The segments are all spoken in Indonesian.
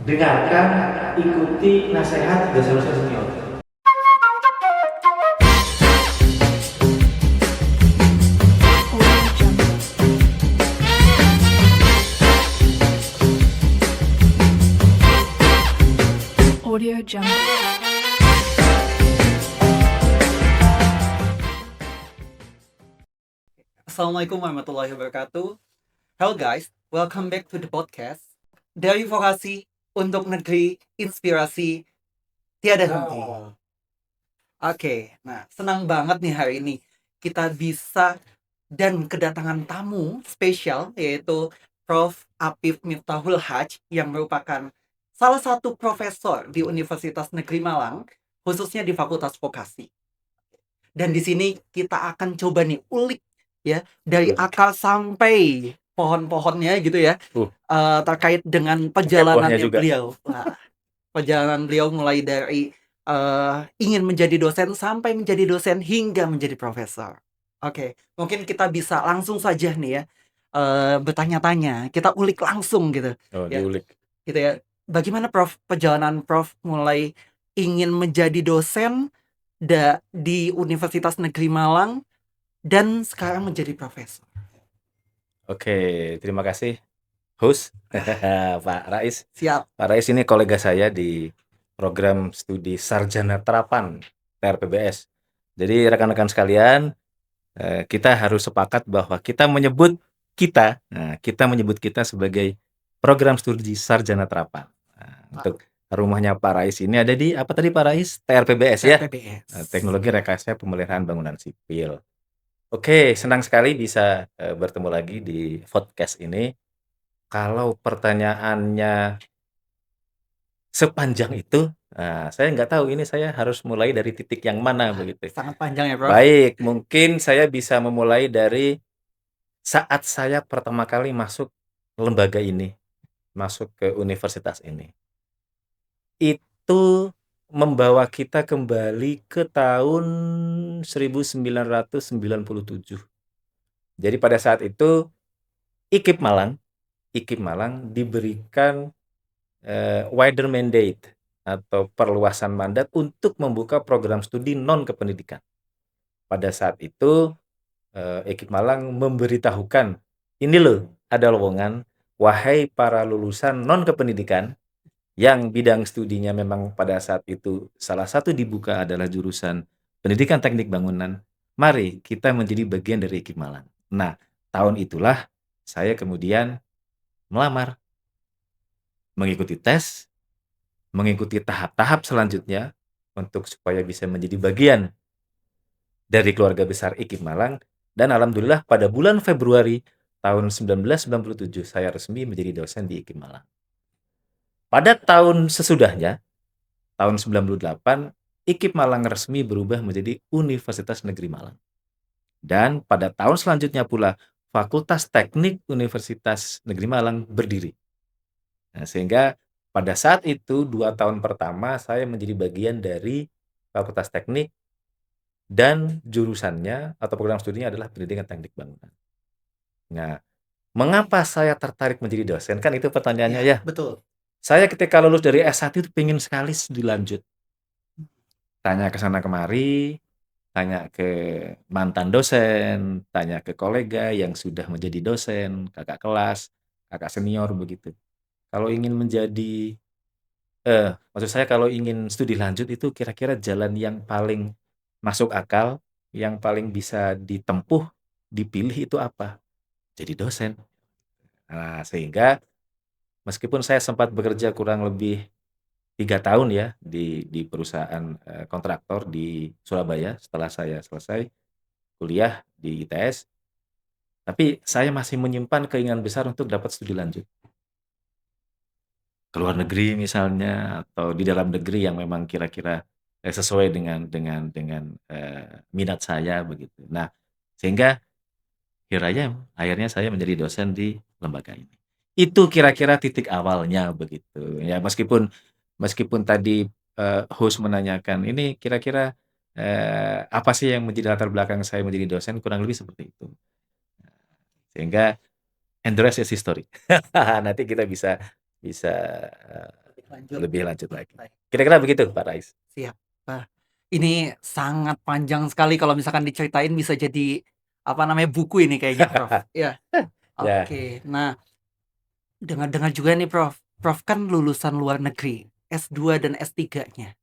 Dengarkan, ikuti nasihat dosen-dosen senior. Audio Jungle. Assalamualaikum warahmatullahi wabarakatuh. Hello guys, welcome back to the podcast. Dari vokasi untuk negeri inspirasi tiada henti. Oke, nah senang banget nih hari ini kita bisa dan kedatangan tamu spesial yaitu Prof. Apif Miftahul Haj yang merupakan salah satu profesor di Universitas Negeri Malang, khususnya di Fakultas Vokasi. Dan di sini kita akan coba nih ulik ya dari akar sampai pohon-pohonnya gitu ya, terkait dengan perjalanannya juga. beliau. Nah, perjalanan beliau mulai dari ingin menjadi dosen sampai menjadi dosen hingga menjadi profesor. Oke, mungkin kita bisa langsung saja nih ya bertanya-tanya, kita ulik langsung gitu. Oh, Ya, diulik. gitu ya. Bagaimana Prof perjalanan Prof mulai ingin menjadi dosen di Universitas Negeri Malang dan sekarang menjadi profesor? Oke, terima kasih host Pak Rais. Siap. Pak Rais ini kolega saya di program studi Sarjana Terapan TRPBS. Jadi rekan-rekan sekalian, kita harus sepakat bahwa kita menyebut kita sebagai program studi Sarjana Terapan. Untuk rumahnya Pak Rais ini ada di apa tadi Pak Rais? TRPBS ya? TRPBS. Teknologi Rekayasa Pemeliharaan Bangunan Sipil. Oke, senang sekali bisa bertemu lagi di podcast ini. Kalau pertanyaannya sepanjang itu, saya nggak tahu ini saya harus mulai dari titik yang mana begitu. Sangat panjang ya, Prof. Baik, mungkin saya bisa memulai dari saat saya pertama kali masuk lembaga ini, masuk ke universitas ini. Itu membawa kita kembali ke tahun 1997. Jadi pada saat itu IKIP Malang diberikan wider mandate atau perluasan mandat untuk membuka program studi non kependidikan. Pada saat itu IKIP Malang memberitahukan, ini loh ada lowongan, wahai para lulusan non kependidikan yang bidang studinya memang pada saat itu salah satu dibuka adalah jurusan pendidikan teknik bangunan, mari kita menjadi bagian dari IKIP Malang. Nah, tahun itulah saya kemudian melamar, mengikuti tes, mengikuti tahap-tahap selanjutnya untuk supaya bisa menjadi bagian dari keluarga besar IKIP Malang, dan alhamdulillah pada bulan Februari tahun 1997 saya resmi menjadi dosen di IKIP Malang. Pada tahun sesudahnya, tahun 98, IKIP Malang resmi berubah menjadi Universitas Negeri Malang. Dan pada tahun selanjutnya pula, Fakultas Teknik Universitas Negeri Malang berdiri. Nah, sehingga pada saat itu 2 tahun pertama saya menjadi bagian dari Fakultas Teknik dan jurusannya atau program studinya adalah pendidikan teknik bangunan. Nah, mengapa saya tertarik menjadi dosen? Kan itu pertanyaannya ya. Betul. Saya ketika lulus dari S1 itu pengen sekali dilanjut. Tanya ke sana kemari, tanya ke mantan dosen, tanya ke kolega yang sudah menjadi dosen, kakak kelas, kakak senior begitu. Kalau ingin menjadi maksud saya kalau ingin studi lanjut itu kira-kira jalan yang paling masuk akal, yang paling bisa ditempuh, dipilih itu apa? Jadi dosen. Nah, sehingga meskipun saya sempat bekerja kurang lebih 3 tahun ya di perusahaan kontraktor di Surabaya setelah saya selesai kuliah di ITS, tapi saya masih menyimpan keinginan besar untuk dapat studi lanjut. Ke luar negeri misalnya atau di dalam negeri yang memang kira-kira sesuai dengan minat saya begitu. Nah, sehingga akhirnya saya menjadi dosen di lembaga ini. Itu kira-kira titik awalnya begitu. Ya meskipun tadi host menanyakan ini kira-kira apa sih yang menjadi latar belakang saya menjadi dosen, kurang lebih seperti itu. Sehingga and the rest is history. Nanti kita bisa lebih lanjut lagi. Baik. Kira-kira begitu, Pak Rais. Siap. Wah, ini sangat panjang sekali kalau misalkan diceritain bisa jadi apa namanya buku ini kayaknya, Prof. Ya. Ya. Oke. Nah, dengar-dengar juga nih, Prof. Prof kan lulusan luar negeri, S2 dan S3-nya.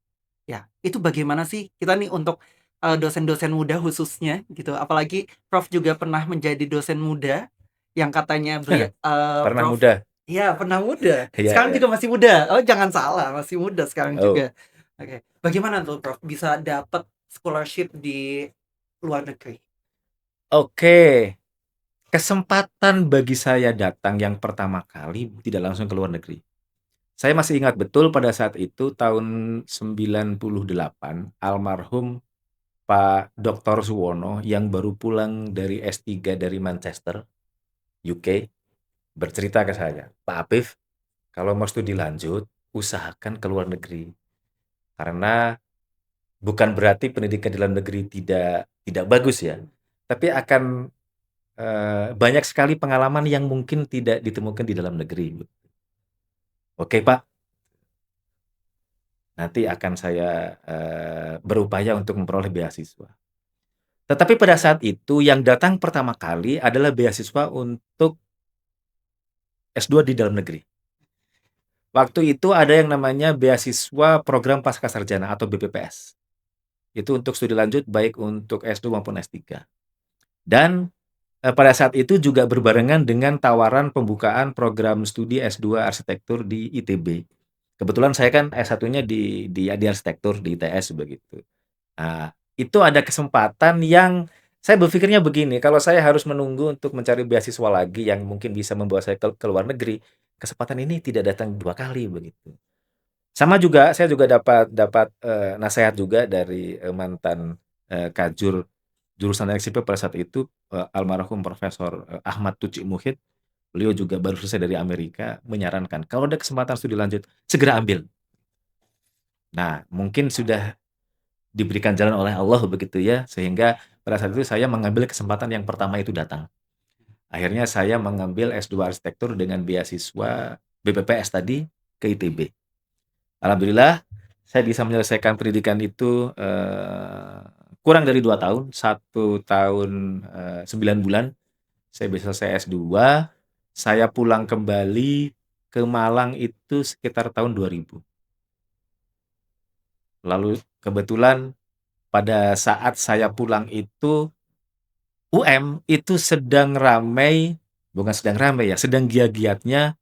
Ya, itu bagaimana sih kita nih untuk dosen-dosen muda khususnya gitu. Apalagi Prof juga pernah menjadi dosen muda yang katanya Pernah Prof. muda. Iya, pernah muda. Iya, Sekarang iya. juga masih muda. Oh, jangan salah, masih muda sekarang Oh. juga. Oke. Bagaimana tuh Prof bisa dapat scholarship di luar negeri? Oke. Kesempatan bagi saya datang yang pertama kali tidak langsung ke luar negeri. Saya masih ingat betul pada saat itu tahun 98 almarhum Pak Dr. Suwono yang baru pulang dari S3 dari Manchester, UK, bercerita ke saya, "Pak Apif, kalau mau studi lanjut, usahakan ke luar negeri. Karena bukan berarti pendidikan di dalam negeri tidak bagus ya, tapi akan banyak sekali pengalaman yang mungkin tidak ditemukan di dalam negeri." Oke, Pak. Nanti akan saya berupaya untuk memperoleh beasiswa. Tetapi pada saat itu yang datang pertama kali adalah beasiswa untuk S2 di dalam negeri. Waktu itu ada yang namanya beasiswa program pascasarjana atau BPPS. Itu untuk studi lanjut baik untuk S2 maupun S3. Dan pada saat itu juga berbarengan dengan tawaran pembukaan program studi S2 arsitektur di ITB. Kebetulan saya kan S1-nya di arsitektur di ITS begitu. Nah, itu ada kesempatan yang saya berpikirnya begini, kalau saya harus menunggu untuk mencari beasiswa lagi yang mungkin bisa membawa saya ke luar negeri, kesempatan ini tidak datang 2 kali begitu. Sama juga saya juga dapat nasihat juga dari mantan kajur jurusan elektrik sipil pada saat itu, almarhum Profesor Ahmad Tucik Muhid. Beliau juga baru selesai dari Amerika, menyarankan kalau ada kesempatan studi lanjut segera ambil. Nah, mungkin sudah diberikan jalan oleh Allah begitu ya, sehingga pada saat itu saya mengambil kesempatan yang pertama itu datang. Akhirnya saya mengambil S2 arsitektur dengan beasiswa BPPS tadi ke ITB. Alhamdulillah saya bisa menyelesaikan pendidikan itu kurang dari 2 tahun, 1 tahun 9 bulan saya bisa selesai S2. Saya pulang kembali ke Malang itu sekitar tahun 2000. Lalu kebetulan pada saat saya pulang itu UM itu sedang ramai, bukan sedang ramai ya, sedang giat-giatnya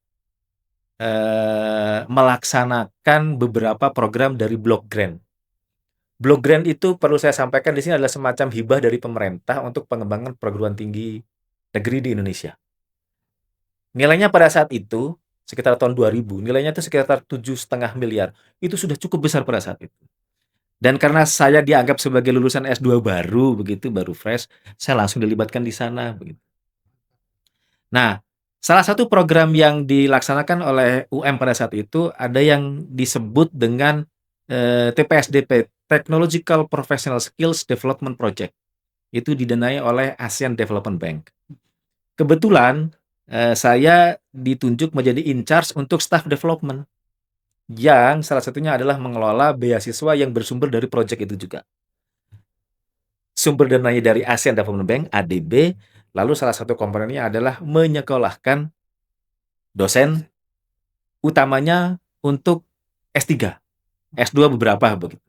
melaksanakan beberapa program dari Blok Grant. Blok Grant itu perlu saya sampaikan di sini adalah semacam hibah dari pemerintah untuk pengembangan perguruan tinggi negeri di Indonesia. Nilainya pada saat itu sekitar tahun 2000, nilainya itu sekitar 7,5 miliar. Itu sudah cukup besar pada saat itu. Dan karena saya dianggap sebagai lulusan S2 baru begitu, baru fresh, saya langsung dilibatkan di sana begitu. Nah, salah satu program yang dilaksanakan oleh UM pada saat itu ada yang disebut dengan TPSDP, Technological Professional Skills Development Project. Itu didanai oleh ASEAN Development Bank. Kebetulan saya ditunjuk menjadi in charge untuk staff development, yang salah satunya adalah mengelola beasiswa yang bersumber dari proyek itu juga. Sumber dananya dari ASEAN Development Bank, ADB, lalu salah satu komponennya adalah menyekolahkan dosen, utamanya untuk S3, S2 beberapa begitu.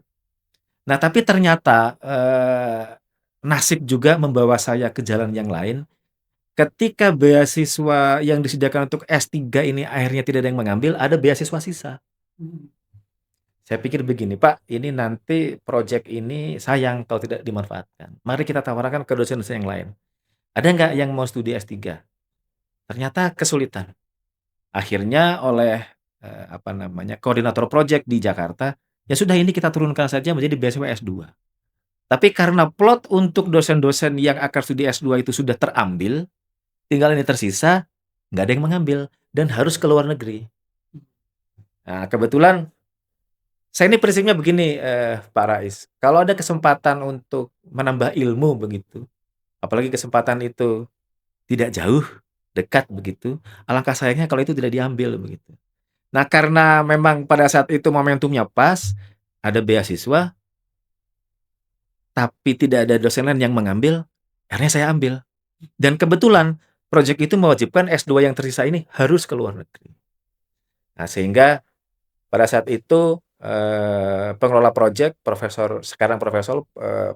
Nah, tapi ternyata nasib juga membawa saya ke jalan yang lain. Ketika beasiswa yang disediakan untuk S3 ini akhirnya tidak ada yang mengambil, ada beasiswa sisa. Saya pikir begini, "Pak, ini nanti proyek ini sayang kalau tidak dimanfaatkan. Mari kita tawarkan ke dosen-dosen yang lain. Ada nggak yang mau studi S3?" Ternyata kesulitan. Akhirnya oleh koordinator proyek di Jakarta, ya sudah ini kita turunkan saja menjadi beasiswa S2. Tapi karena plot untuk dosen-dosen yang akan studi S2 itu sudah terambil, tinggal ini tersisa, nggak ada yang mengambil dan harus ke luar negeri. Nah, kebetulan saya ini prinsipnya begini, Pak Rais, kalau ada kesempatan untuk menambah ilmu begitu, apalagi kesempatan itu tidak jauh, dekat begitu, alangkah sayangnya kalau itu tidak diambil begitu. Nah, karena memang pada saat itu momentumnya pas, ada beasiswa, tapi tidak ada dosen lain yang mengambil, akhirnya saya ambil. Dan kebetulan project itu mewajibkan S2 yang tersisa ini harus ke luar negeri. Nah, sehingga pada saat itu, pengelola project, sekarang profesor,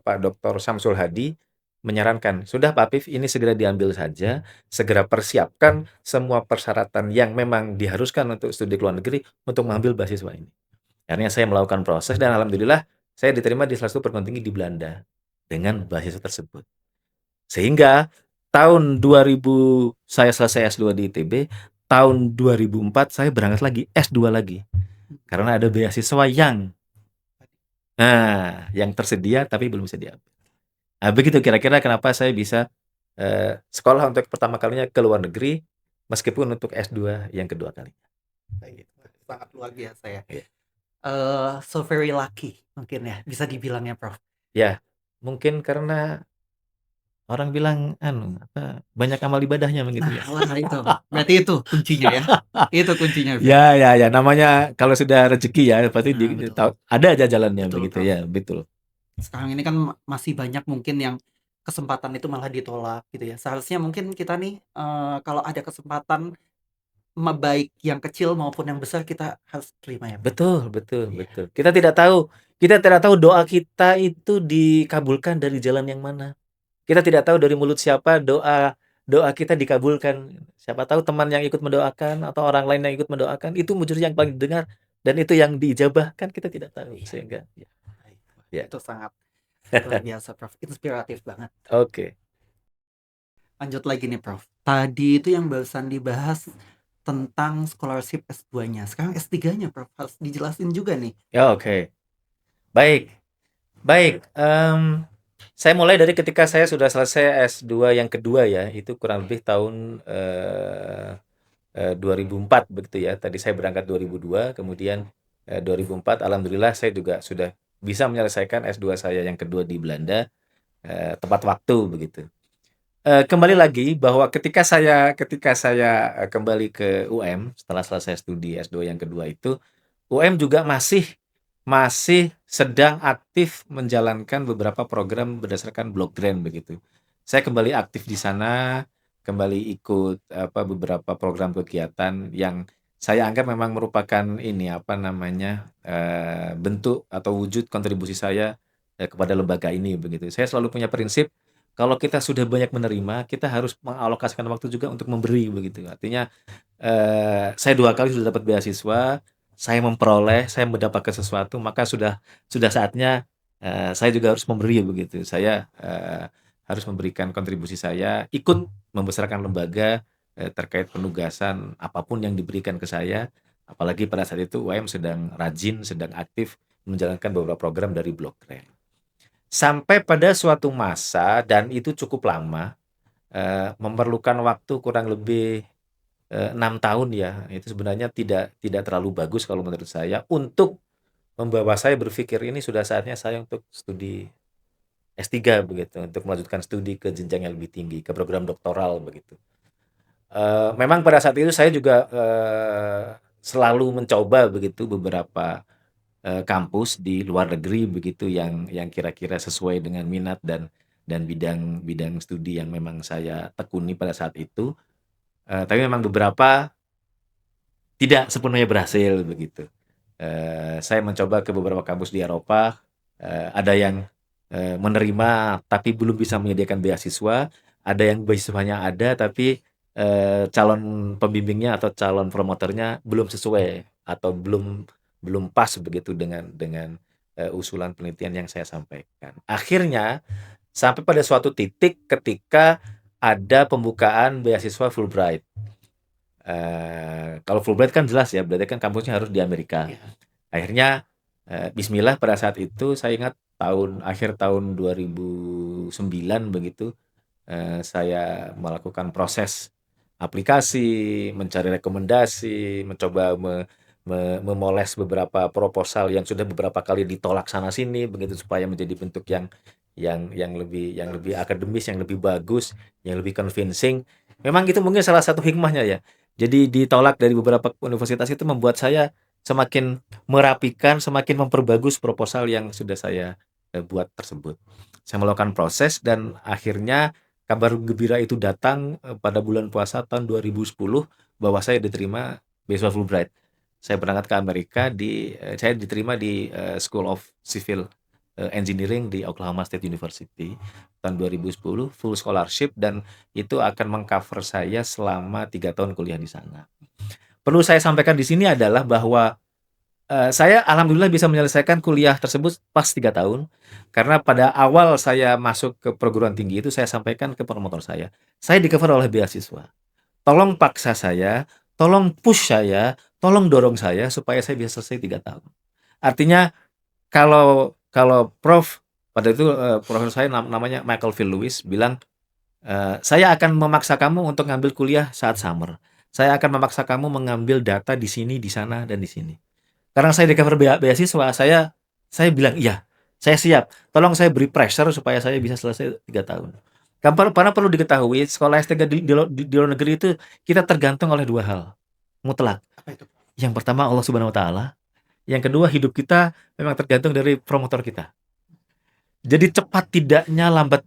Pak Dr. Samsul Hadi, menyarankan, "Sudah Pak Pif, ini segera diambil saja, segera persiapkan semua persyaratan yang memang diharuskan untuk studi ke luar negeri untuk mengambil beasiswa ini." Akhirnya saya melakukan proses dan alhamdulillah saya diterima di salah satu perguruan tinggi di Belanda dengan beasiswa tersebut. Sehingga tahun 2000 saya selesai S2 di ITB, tahun 2004 saya berangkat lagi S2 lagi. Karena ada beasiswa yang tersedia tapi belum bisa diambil. Nah, begitu kira-kira kenapa saya bisa, sekolah untuk pertama kalinya ke luar negeri, meskipun untuk S2 yang kedua kalinya. Kayak gitu. Sangat luar biasa ya. Iya. So very lucky mungkin ya, bisa dibilang ya, Prof. Ya, mungkin karena orang bilang banyak amal ibadahnya begitu ya. Wah itu, berarti itu kuncinya ya. Itu kuncinya. Ya, namanya kalau sudah rezeki ya pasti Betul. ada aja jalannya Betul, begitu Prof. ya, betul. Sekarang ini kan masih banyak mungkin yang kesempatan itu malah ditolak gitu ya. Seharusnya mungkin kita nih kalau ada kesempatan baik yang kecil maupun yang besar kita harus terima ya, Prof. Betul, Iya. betul. Kita tidak tahu doa kita itu dikabulkan dari jalan yang mana. Kita tidak tahu dari mulut siapa doa kita dikabulkan. Siapa tahu teman yang ikut mendoakan atau orang lain yang ikut mendoakan itu mujizat yang paling dengar dan itu yang diijabah, kan kita tidak tahu. Sehingga ya. Itu sangat luar biasa, Prof. Inspiratif banget. Oke. Lanjut lagi nih, Prof. Tadi itu yang barusan dibahas tentang scholarship S2-nya. Sekarang S3-nya, Prof. Harus dijelasin juga nih. Ya, oke. Baik. Saya mulai dari ketika saya sudah selesai S2 yang kedua ya, itu kurang lebih tahun 2004 begitu ya. Tadi saya berangkat 2002, kemudian 2004 alhamdulillah saya juga sudah bisa menyelesaikan S2 saya yang kedua di Belanda tepat waktu begitu. Kembali lagi bahwa ketika saya kembali ke UM setelah selesai studi S2 yang kedua itu, UM juga masih sedang aktif menjalankan beberapa program berdasarkan block grant begitu. Saya kembali aktif di sana, kembali ikut beberapa program kegiatan yang saya anggap memang merupakan bentuk atau wujud kontribusi saya kepada lembaga ini begitu. Saya selalu punya prinsip kalau kita sudah banyak menerima, kita harus mengalokasikan waktu juga untuk memberi begitu. Artinya saya 2 kali sudah dapat beasiswa, saya mendapatkan sesuatu, maka sudah saatnya saya juga harus memberi begitu. Saya harus memberikan kontribusi saya, ikut membesarkan lembaga terkait penugasan apapun yang diberikan ke saya. Apalagi pada saat itu UM sedang rajin, sedang aktif menjalankan beberapa program dari block grant. Sampai pada suatu masa dan itu cukup lama, memerlukan waktu kurang lebih 6 tahun ya, itu sebenarnya tidak terlalu bagus kalau menurut saya untuk membawa saya berpikir ini sudah saatnya saya untuk studi S3 begitu, untuk melanjutkan studi ke jenjang yang lebih tinggi, ke program doktoral begitu. Memang pada saat itu saya juga selalu mencoba begitu beberapa kampus di luar negeri begitu yang kira-kira sesuai dengan minat dan bidang studi yang memang saya tekuni pada saat itu. Tapi memang beberapa tidak sepenuhnya berhasil begitu. Saya mencoba ke beberapa kampus di Eropa, ada yang menerima tapi belum bisa menyediakan beasiswa, ada yang beasiswanya ada tapi calon pembimbingnya atau calon promotornya belum sesuai atau belum pas begitu dengan usulan penelitian yang saya sampaikan. Akhirnya sampai pada suatu titik ketika ada pembukaan beasiswa Fulbright. Kalau Fulbright kan jelas ya, berarti kan kampusnya harus di Amerika. Akhirnya bismillah pada saat itu saya ingat akhir tahun 2009 begitu, saya melakukan proses aplikasi, mencari rekomendasi, mencoba memoles beberapa proposal yang sudah beberapa kali ditolak sana sini begitu supaya menjadi bentuk yang lebih akademis, yang lebih bagus, yang lebih convincing. Memang itu mungkin salah satu hikmahnya ya. Jadi ditolak dari beberapa universitas itu membuat saya semakin merapikan, semakin memperbagus proposal yang sudah saya buat tersebut. Saya melakukan proses dan akhirnya kabar gembira itu datang pada bulan puasa tahun 2010 bahwa saya diterima beasiswa Fulbright. Saya berangkat ke Amerika saya diterima di School of Civil Engineering di Oklahoma State University tahun 2010, full scholarship, dan itu akan mengcover saya selama 3 tahun kuliah di sana. Perlu saya sampaikan di sini adalah bahwa saya alhamdulillah bisa menyelesaikan kuliah tersebut pas 3 tahun, karena pada awal saya masuk ke perguruan tinggi itu saya sampaikan ke promotor saya di-cover oleh beasiswa. Tolong paksa saya, tolong push saya, tolong dorong saya supaya saya bisa selesai 3 tahun. Artinya kalau Prof pada itu profesor saya namanya Michael V. Lewis bilang, saya akan memaksa kamu untuk ngambil kuliah saat summer. Saya akan memaksa kamu mengambil data di sini, di sana, dan di sini. Karena saya di-cover beasiswa, saya bilang, iya, saya siap. Tolong saya beri pressure supaya saya bisa selesai 3 tahun. Karena perlu diketahui, sekolah S3 di luar negeri itu kita tergantung oleh 2 hal, mutlak. Apa itu? Yang pertama Allah Subhanahu wa taala, yang kedua hidup kita memang tergantung dari promotor kita. Jadi cepat tidaknya, lambat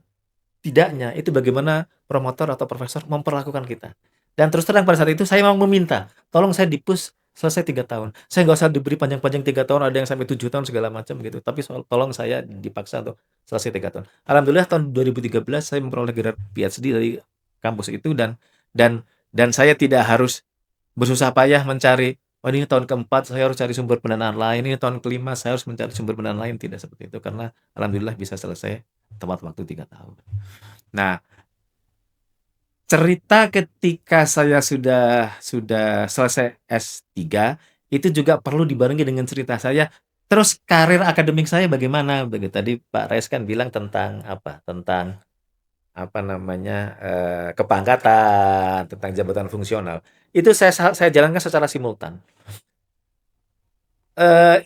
tidaknya, itu bagaimana promotor atau profesor memperlakukan kita. Dan terus terang pada saat itu saya mau meminta, tolong saya di-push selesai 3 tahun. Saya nggak usah diberi panjang-panjang 3 tahun, ada yang sampai 7 tahun segala macam gitu. Tapi tolong saya dipaksa untuk selesai 3 tahun. Alhamdulillah tahun 2013 saya memperoleh gelar PhD dari kampus itu, dan saya tidak harus bersusah payah mencari, oh ini tahun keempat saya harus cari sumber pendanaan lain, ini tahun kelima saya harus mencari sumber pendanaan lain. Tidak seperti itu, karena alhamdulillah bisa selesai tepat waktu 3 tahun. Nah, cerita ketika saya sudah selesai S3 itu juga perlu dibarengi dengan cerita saya terus karir akademik saya bagaimana. Begitu tadi Pak Rais kan bilang tentang kepangkatan, tentang jabatan fungsional. Itu saya jalankan secara simultan.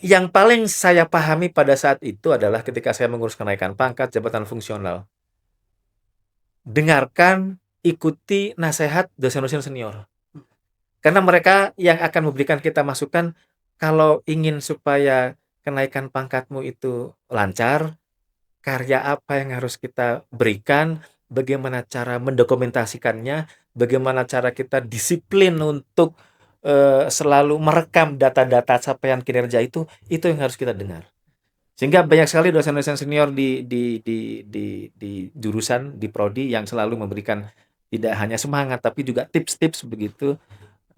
Yang paling saya pahami pada saat itu adalah ketika saya mengurus kenaikan pangkat, jabatan fungsional. Dengarkan, ikuti nasihat dosen-dosen senior. Karena mereka yang akan memberikan kita masukan, kalau ingin supaya kenaikan pangkatmu itu lancar, karya apa yang harus kita berikan, bagaimana cara mendokumentasikannya, bagaimana cara kita disiplin untuk selalu merekam data-data capaian kinerja itu yang harus kita dengar. Sehingga banyak sekali dosen-dosen senior di jurusan, di prodi yang selalu memberikan tidak hanya semangat tapi juga tips-tips begitu.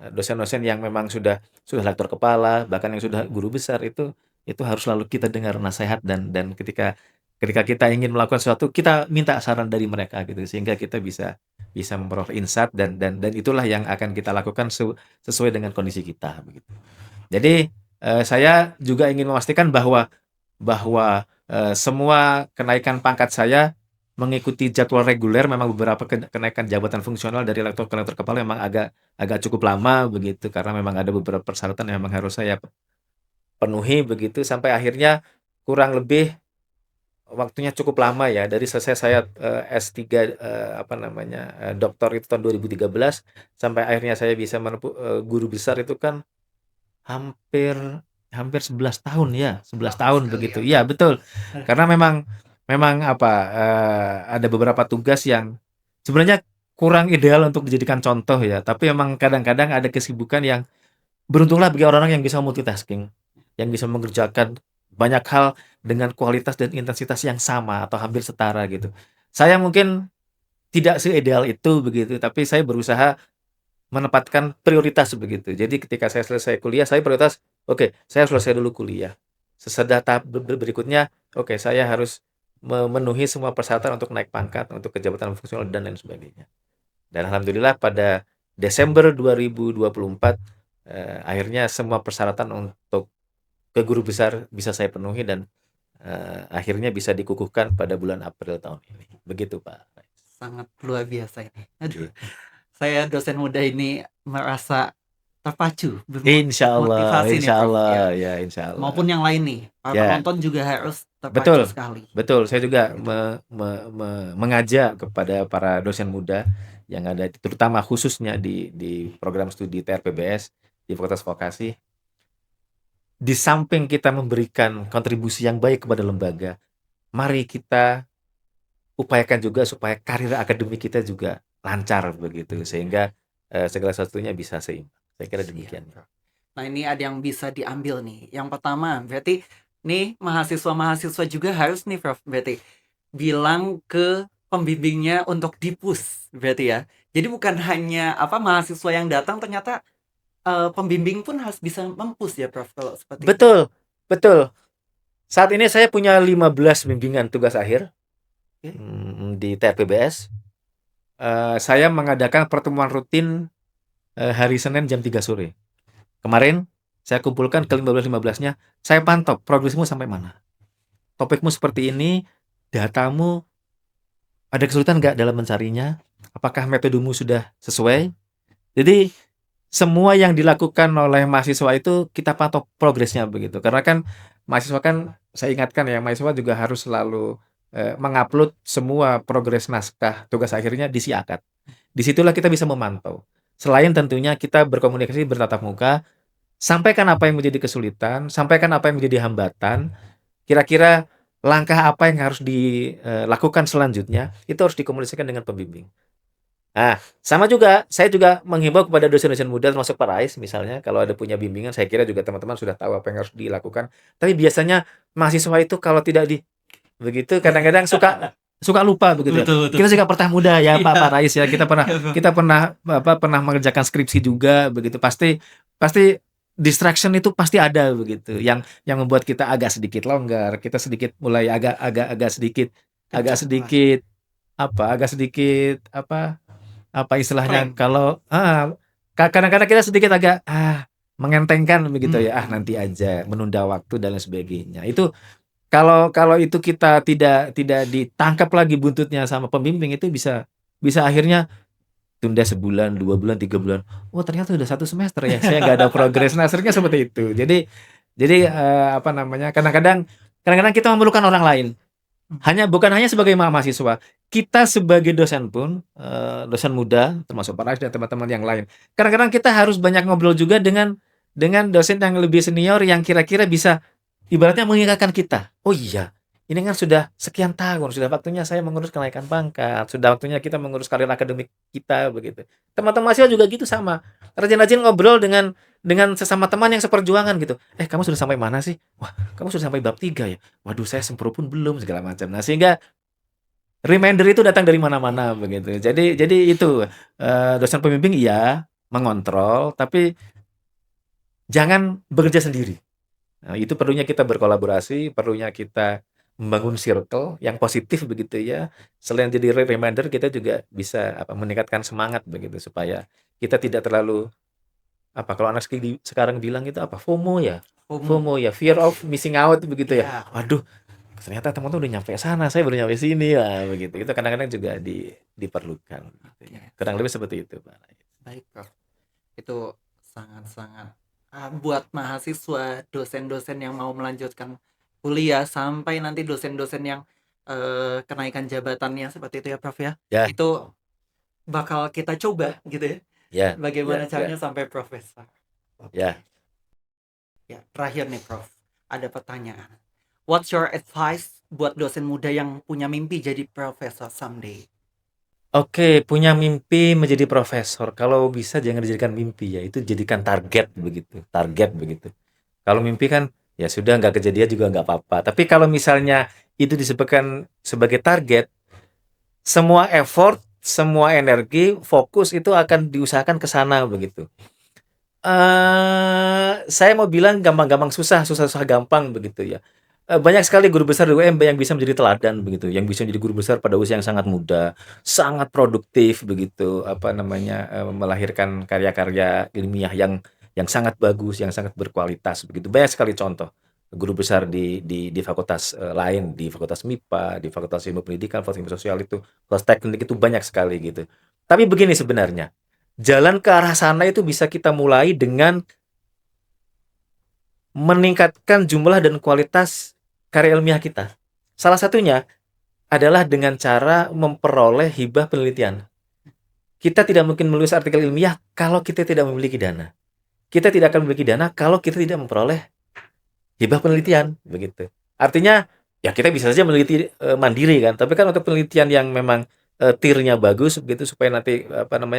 Dosen-dosen yang memang sudah lektor kepala, bahkan yang sudah guru besar, itu harus selalu kita dengar nasihat, dan ketika kita ingin melakukan sesuatu kita minta saran dari mereka gitu, sehingga kita bisa memperoleh insight, dan itulah yang akan kita lakukan sesuai dengan kondisi kita begitu. Jadi saya juga ingin memastikan bahwa semua kenaikan pangkat saya mengikuti jadwal reguler. Memang beberapa kenaikan jabatan fungsional dari lektor ke lektor kepala memang agak cukup lama begitu, karena memang ada beberapa persyaratan yang memang harus saya penuhi begitu, sampai akhirnya kurang lebih waktunya cukup lama ya, dari selesai saya S3 doktor itu tahun 2013 sampai akhirnya saya bisa menempuh guru besar itu kan hampir 11 tahun ya, 11 tahun begitu. Iya, betul. Karena memang ada beberapa tugas yang sebenarnya kurang ideal untuk dijadikan contoh ya, tapi memang kadang-kadang ada kesibukan yang, beruntunglah bagi orang-orang yang bisa multitasking, yang bisa mengerjakan banyak hal dengan kualitas dan intensitas yang sama atau hampir setara gitu. Saya mungkin tidak seideal itu begitu, tapi saya berusaha menempatkan prioritas begitu. Jadi ketika saya selesai kuliah, saya prioritas, oke, saya selesai dulu kuliah. Sesudah tahap berikutnya, oke, saya harus memenuhi semua persyaratan untuk naik pangkat, untuk ke jabatan fungsional dan lain sebagainya. Dan alhamdulillah pada Desember 2024 akhirnya semua persyaratan untuk ke guru besar bisa saya penuhi, dan akhirnya bisa dikukuhkan pada bulan April tahun ini. Begitu Pak. Sangat luar biasa ini. Aduh. Saya dosen muda ini merasa terpacu. Insya Allah, Motivasi insya nih, Prof. Allah, Ya. ya insya Allah. Maupun yang lain nih, para Ya. penonton juga harus terpacu Betul. sekali. Betul, saya juga mengajak kepada para dosen muda yang ada terutama khususnya di program studi TRPBS di Fakultas Vokasi, di samping kita memberikan kontribusi yang baik kepada lembaga, mari kita upayakan juga supaya karir akademik kita juga lancar begitu, sehingga segala sesuatunya bisa seimbang. Saya kira demikian. Nah, ini ada yang bisa diambil nih. Yang pertama, berarti nih mahasiswa-mahasiswa juga harus nih Prof, berarti bilang ke pembimbingnya untuk di-push berarti ya. Jadi bukan hanya mahasiswa yang datang, ternyata pembimbing pun harus bisa mempush ya Prof kalau seperti itu. Betul, betul. Saat ini saya punya 15 bimbingan tugas akhir Oke. di TRPBS. Saya mengadakan pertemuan rutin hari Senin jam 3 sore. Kemarin saya kumpulkan ke 15-15-nya, saya pantau progresmu sampai mana. Topikmu seperti ini, datamu ada kesulitan nggak dalam mencarinya? Apakah metodemu sudah sesuai? Jadi semua yang dilakukan oleh mahasiswa itu kita pantau progresnya begitu. Karena kan mahasiswa kan, saya ingatkan ya, mahasiswa juga harus selalu mengupload semua progres naskah tugas akhirnya di Siakat. Disitulah kita bisa memantau. Selain tentunya kita berkomunikasi bertatap muka, sampaikan apa yang menjadi kesulitan, sampaikan apa yang menjadi hambatan, kira-kira langkah apa yang harus dilakukan selanjutnya, itu harus dikomunikasikan dengan pembimbing. Nah, sama juga, saya juga menghimbau kepada dosen-dosen muda termasuk Pak Rais misalnya, kalau ada punya bimbingan, saya kira juga teman-teman sudah tahu apa yang harus dilakukan. Tapi biasanya mahasiswa itu kalau tidak begitu kadang-kadang suka lupa begitu. Betul. Kita juga pernah muda ya Pak Rais ya, kita pernah mengerjakan skripsi juga begitu. Pasti distraction itu pasti ada begitu. Yang membuat kita agak sedikit longgar, kita sedikit mulai agak sedikit apa istilahnya, kalau kadang-kadang kita sedikit agak mengentengkan begitu ya, nanti aja, menunda waktu dan lain sebagainya. Itu kalau itu kita tidak ditangkap lagi buntutnya sama pembimbing, itu bisa akhirnya tunda sebulan, 2 bulan, 3 bulan. Oh, ternyata udah 1 semester ya, saya nggak ada progres. Nah, seringnya seperti itu. Jadi kadang-kadang kita memerlukan orang lain. Bukan hanya sebagai mahasiswa, kita sebagai dosen pun, dosen muda, termasuk Pak Rais dan teman-teman yang lain. Kadang-kadang kita harus banyak ngobrol juga dengan dosen yang lebih senior yang kira-kira bisa ibaratnya mengingatkan kita. Oh iya, ini kan sudah sekian tahun, sudah waktunya saya mengurus kenaikan pangkat, sudah waktunya kita mengurus karir akademik kita begitu. Teman-teman mahasiswa juga gitu sama. Rajin-rajin ngobrol dengan sesama teman yang seperjuangan gitu. Kamu sudah sampai mana sih? Wah, kamu sudah sampai bab 3 ya? Waduh, saya sempro pun belum, segala macam. Nah, sehingga reminder itu datang dari mana-mana begitu. Jadi itu dosen pembimbing iya mengontrol, tapi jangan bekerja sendiri. Nah, itu perlunya kita berkolaborasi, perlunya kita membangun circle yang positif begitu ya. Selain jadi reminder, kita juga bisa meningkatkan semangat begitu supaya kita tidak terlalu kalau anak sekarang bilang itu FOMO ya. FOMO ya, fear of missing out begitu ya. Waduh, ternyata teman-teman udah nyampe sana, saya baru nyampe sini lah begitu. Itu kadang-kadang juga diperlukan. Gitu ya. Kurang lebih seperti itu, Pak. Baik, Prof. Itu sangat-sangat buat mahasiswa, dosen-dosen yang mau melanjutkan kuliah, sampai nanti dosen-dosen yang kenaikan jabatannya seperti itu ya Prof ya. Ya. Itu bakal kita coba gitu ya. Ya. Bagaimana caranya sampai profesor. Ya. Ya, terakhir nih Prof, ada pertanyaan. What's your advice buat dosen muda yang punya mimpi jadi profesor someday? Oke, punya mimpi menjadi profesor. Kalau bisa jangan dijadikan mimpi ya, itu jadikan target begitu. Kalau mimpi kan ya sudah, nggak kejadian juga nggak apa-apa. Tapi kalau misalnya itu disebutkan sebagai target, semua effort, semua energi, fokus itu akan diusahakan ke sana begitu. Saya mau bilang gampang-gampang susah gampang begitu ya. Banyak sekali guru besar di UMB yang bisa menjadi teladan begitu, yang bisa menjadi guru besar pada usia yang sangat muda, sangat produktif begitu, melahirkan karya-karya ilmiah yang sangat bagus, yang sangat berkualitas begitu. Banyak sekali contoh guru besar di fakultas lain, di fakultas MIPA, di fakultas ilmu pendidikan, fakultas ilmu sosial itu, fakultas teknik itu banyak sekali gitu. Tapi begini sebenarnya, jalan ke arah sana itu bisa kita mulai dengan meningkatkan jumlah dan kualitas karya ilmiah kita. Salah satunya adalah dengan cara memperoleh hibah penelitian. kita tidak mungkin menulis artikel ilmiah kalau kita tidak memiliki dana. Kita tidak akan memiliki dana kalau kita tidak memperoleh hibah penelitian, begitu. Artinya, ya kita bisa saja meneliti mandiri kan, tapi kan untuk penelitian yang memang tiernya bagus, begitu supaya nanti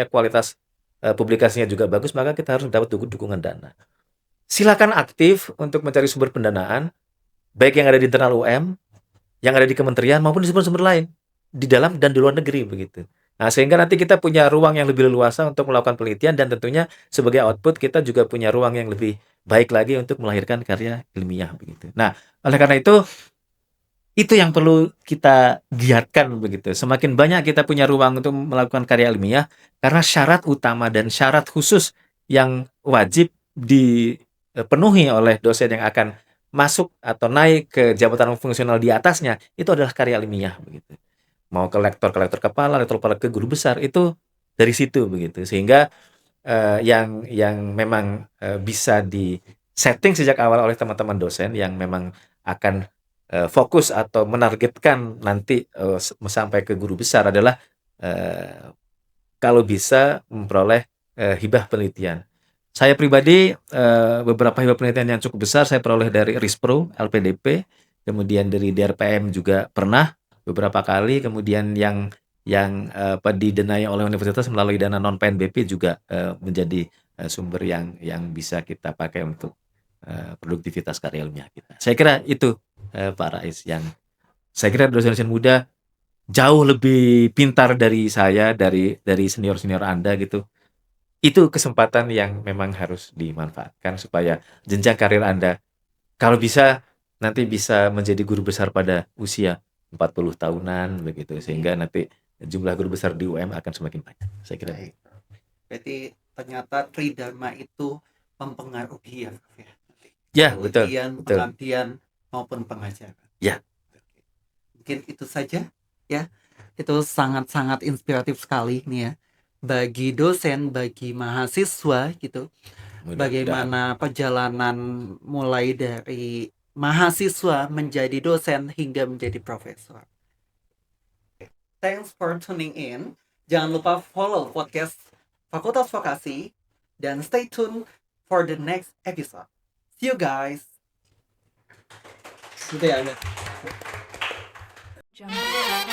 kualitas publikasinya juga bagus, maka kita harus dapat dukungan dana. Silakan aktif untuk mencari sumber pendanaan, baik yang ada di internal UM, yang ada di kementerian maupun di sumber-sumber lain di dalam dan di luar negeri begitu. Nah, sehingga nanti kita punya ruang yang lebih leluasa untuk melakukan penelitian dan tentunya sebagai output kita juga punya ruang yang lebih baik lagi untuk melahirkan karya ilmiah begitu. Nah, oleh karena itu yang perlu kita giatkan begitu. Semakin banyak kita punya ruang untuk melakukan karya ilmiah karena syarat utama dan syarat khusus yang wajib dipenuhi oleh dosen yang akan masuk atau naik ke jabatan fungsional di atasnya itu adalah karya ilmiah begitu. Mau ke lektor kepala, lektor kepala ke guru besar itu dari situ begitu. Sehingga yang memang bisa di setting sejak awal oleh teman-teman dosen yang memang akan fokus atau menargetkan nanti sampai ke guru besar adalah kalau bisa memperoleh hibah penelitian. Saya pribadi beberapa hibah penelitian yang cukup besar saya peroleh dari Rispro, LPDP, kemudian dari DRPM juga pernah beberapa kali, kemudian yang didanai oleh universitas melalui dana non PNBP juga menjadi sumber yang bisa kita pakai untuk produktivitas karya ilmiah kita. Saya kira itu Pak Rais, yang saya kira dosen-dosen muda jauh lebih pintar dari saya, dari senior-senior Anda gitu. Itu kesempatan yang memang harus dimanfaatkan supaya jenjang karir Anda kalau bisa nanti bisa menjadi guru besar pada usia 40 tahunan begitu, sehingga nanti jumlah guru besar di UM akan semakin banyak. Saya kira. Berarti ternyata Tridharma itu mempengaruhi ya, Prof. Ya, betul. Pengabdian maupun pengajaran. Ya. Mungkin itu saja ya. Itu sangat-sangat inspiratif sekali nih ya. Bagi dosen, bagi mahasiswa gitu. Bagaimana perjalanan mulai dari mahasiswa menjadi dosen hingga menjadi profesor. Thanks for tuning in. Jangan lupa follow podcast Fakultas Vokasi dan stay tuned for the next episode. See you guys. Jumbo.